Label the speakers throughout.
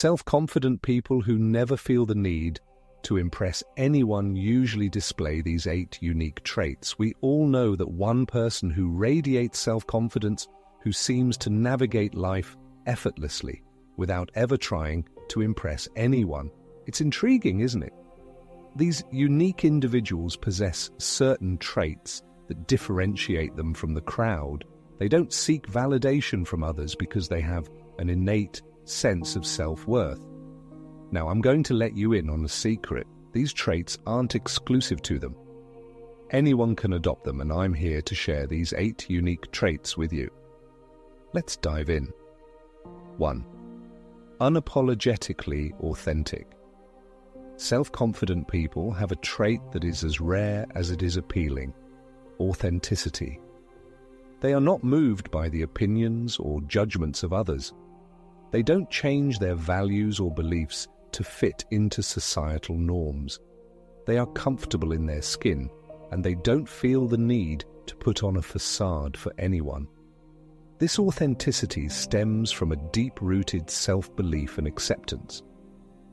Speaker 1: Self-confident people who never feel the need to impress anyone usually display these 8 unique traits. We all know that one person who radiates self-confidence, who seems to navigate life effortlessly without ever trying to impress anyone. It's intriguing, isn't it? These unique individuals possess certain traits that differentiate them from the crowd. They don't seek validation from others because they have an innate sense of self-worth. Now, I'm going to let you in on a secret. These traits aren't exclusive to them. Anyone can adopt them, and I'm here to share these 8 unique traits with you. Let's dive in. 1. Unapologetically authentic. Self-confident people have a trait that is as rare as it is appealing: authenticity. They are not moved by the opinions or judgments of others. They don't change their values or beliefs to fit into societal norms. They are comfortable in their skin, and they don't feel the need to put on a facade for anyone. This authenticity stems from a deep-rooted self-belief and acceptance.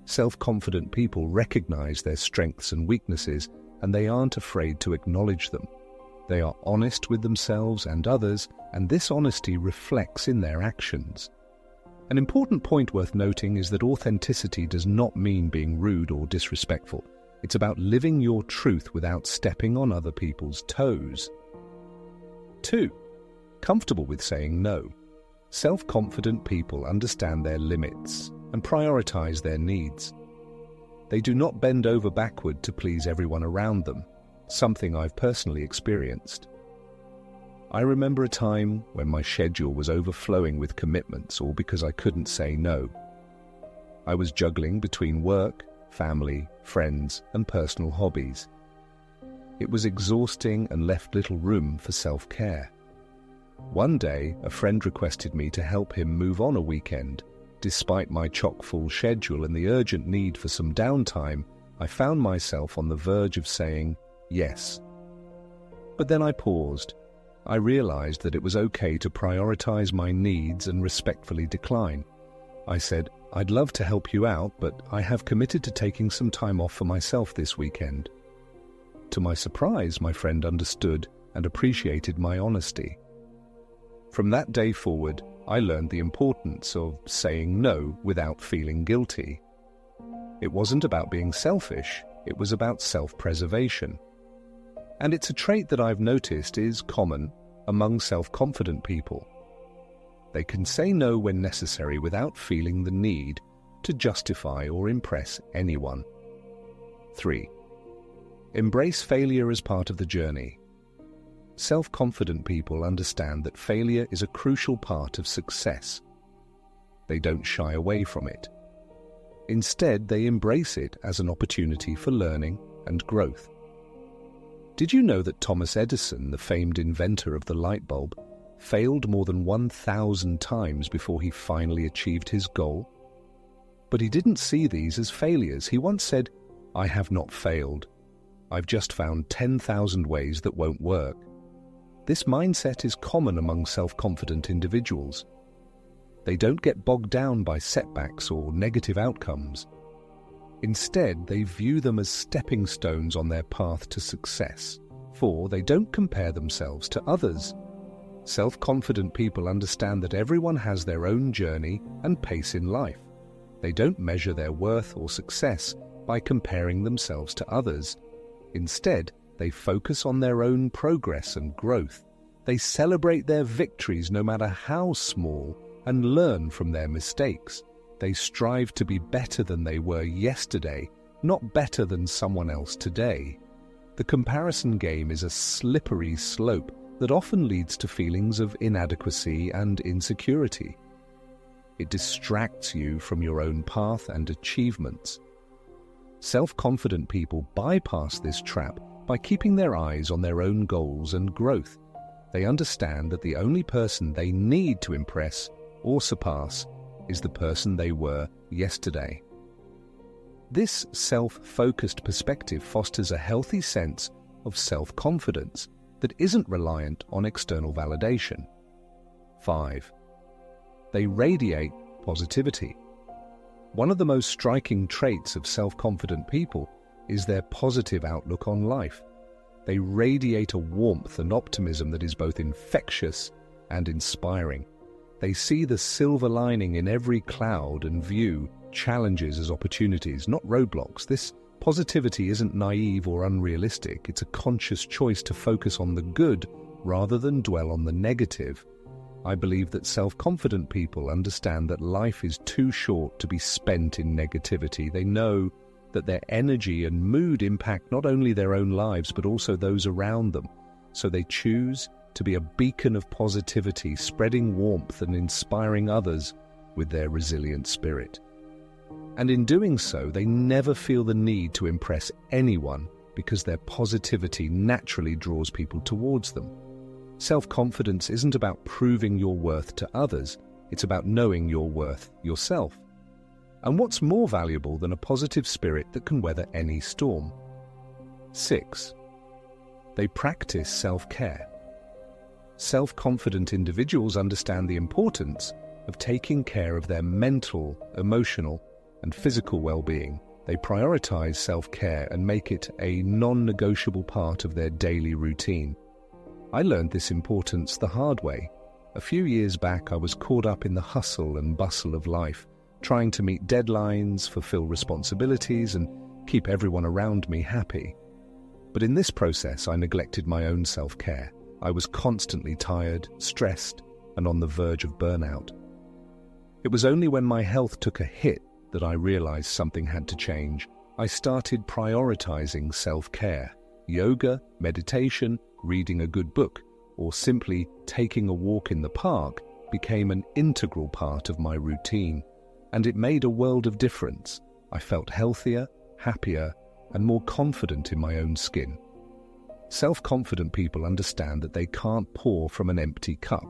Speaker 1: Self-confident people recognize their strengths and weaknesses, and they aren't afraid to acknowledge them. They are honest with themselves and others, and this honesty reflects in their actions. An important point worth noting is that authenticity does not mean being rude or disrespectful. It's about living your truth without stepping on other people's toes. 2. Comfortable with saying no. Self-confident people understand their limits and prioritize their needs. They do not bend over backward to please everyone around them, something I've personally experienced. I remember a time when my schedule was overflowing with commitments, all because I couldn't say no. I was juggling between work, family, friends, and personal hobbies. It was exhausting and left little room for self-care. One day, a friend requested me to help him move on a weekend. Despite my chock-full schedule and the urgent need for some downtime, I found myself on the verge of saying yes. But then I paused. I realized that it was okay to prioritize my needs and respectfully decline. I said, "I'd love to help you out, but I have committed to taking some time off for myself this weekend." To my surprise, my friend understood and appreciated my honesty. From that day forward, I learned the importance of saying no without feeling guilty. It wasn't about being selfish, it was about self-preservation. And it's a trait that I've noticed is common among self-confident people. They can say no when necessary without feeling the need to justify or impress anyone. 3. Embrace failure as part of the journey. Self-confident people understand that failure is a crucial part of success. They don't shy away from it. Instead, they embrace it as an opportunity for learning and growth. Did you know that Thomas Edison, the famed inventor of the light bulb, failed more than 1,000 times before he finally achieved his goal? But he didn't see these as failures. He once said, "I have not failed. I've just found 10,000 ways that won't work." This mindset is common among self-confident individuals. They don't get bogged down by setbacks or negative outcomes. Instead, they view them as stepping stones on their path to success, for they don't compare themselves to others. Self-confident people understand that everyone has their own journey and pace in life. They don't measure their worth or success by comparing themselves to others. Instead, they focus on their own progress and growth. They celebrate their victories no matter how small and learn from their mistakes. They strive to be better than they were yesterday, not better than someone else today. The comparison game is a slippery slope that often leads to feelings of inadequacy and insecurity. It distracts you from your own path and achievements. Self-confident people bypass this trap by keeping their eyes on their own goals and growth. They understand that the only person they need to impress or surpass is the person they were yesterday. This self-focused perspective fosters a healthy sense of self-confidence that isn't reliant on external validation. 5. They radiate positivity. One of the most striking traits of self-confident people is their positive outlook on life. They radiate a warmth and optimism that is both infectious and inspiring. They see the silver lining in every cloud and view challenges as opportunities, not roadblocks. This positivity isn't naive or unrealistic. It's a conscious choice to focus on the good rather than dwell on the negative. I believe that self-confident people understand that life is too short to be spent in negativity. They know that their energy and mood impact not only their own lives but also those around them. So they choose to be a beacon of positivity, spreading warmth and inspiring others with their resilient spirit. And in doing so, they never feel the need to impress anyone because their positivity naturally draws people towards them. Self-confidence isn't about proving your worth to others, it's about knowing your worth yourself. And what's more valuable than a positive spirit that can weather any storm? 6. They practice self-care. Self-confident individuals understand the importance of taking care of their mental, emotional, and physical well-being. They prioritize self-care and make it a non-negotiable part of their daily routine. I learned this importance the hard way. A few years back, I was caught up in the hustle and bustle of life, trying to meet deadlines, fulfill responsibilities, and keep everyone around me happy. But in this process, I neglected my own self-care. I was constantly tired, stressed, and on the verge of burnout. It was only when my health took a hit that I realized something had to change. I started prioritizing self-care. Yoga, meditation, reading a good book, or simply taking a walk in the park became an integral part of my routine, and it made a world of difference. I felt healthier, happier, and more confident in my own skin. Self-confident people understand that they can't pour from an empty cup.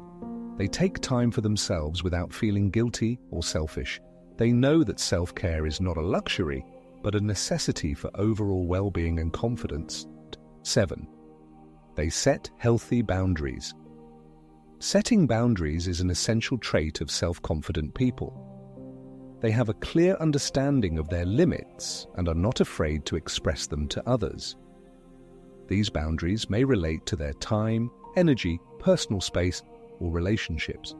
Speaker 1: They take time for themselves without feeling guilty or selfish. They know that self-care is not a luxury, but a necessity for overall well-being and confidence. 7. They set healthy boundaries. Setting boundaries is an essential trait of self-confident people. They have a clear understanding of their limits and are not afraid to express them to others. These boundaries may relate to their time, energy, personal space, or relationships.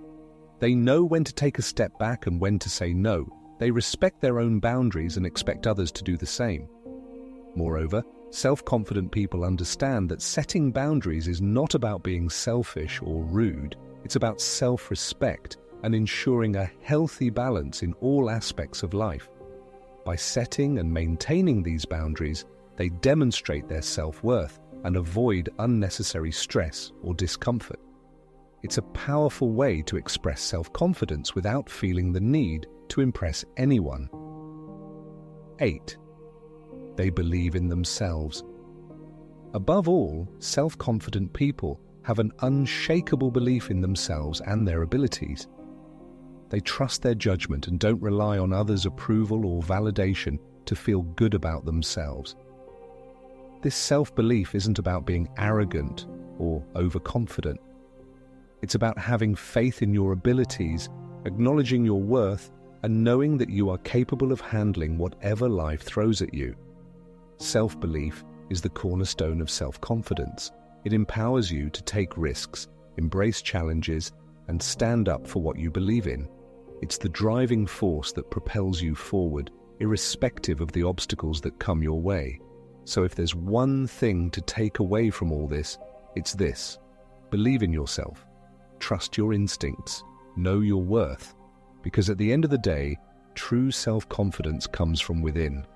Speaker 1: They know when to take a step back and when to say no. They respect their own boundaries and expect others to do the same. Moreover, self-confident people understand that setting boundaries is not about being selfish or rude. It's about self-respect and ensuring a healthy balance in all aspects of life. By setting and maintaining these boundaries, they demonstrate their self-worth and avoid unnecessary stress or discomfort. It's a powerful way to express self-confidence without feeling the need to impress anyone. 8. They believe in themselves. Above all, self-confident people have an unshakable belief in themselves and their abilities. They trust their judgment and don't rely on others' approval or validation to feel good about themselves. This self-belief isn't about being arrogant or overconfident. It's about having faith in your abilities, acknowledging your worth, and knowing that you are capable of handling whatever life throws at you. Self-belief is the cornerstone of self-confidence. It empowers you to take risks, embrace challenges, and stand up for what you believe in. It's the driving force that propels you forward, irrespective of the obstacles that come your way. So if there's one thing to take away from all this, it's this: believe in yourself. Trust your instincts, know your worth, because at the end of the day, true self-confidence comes from within.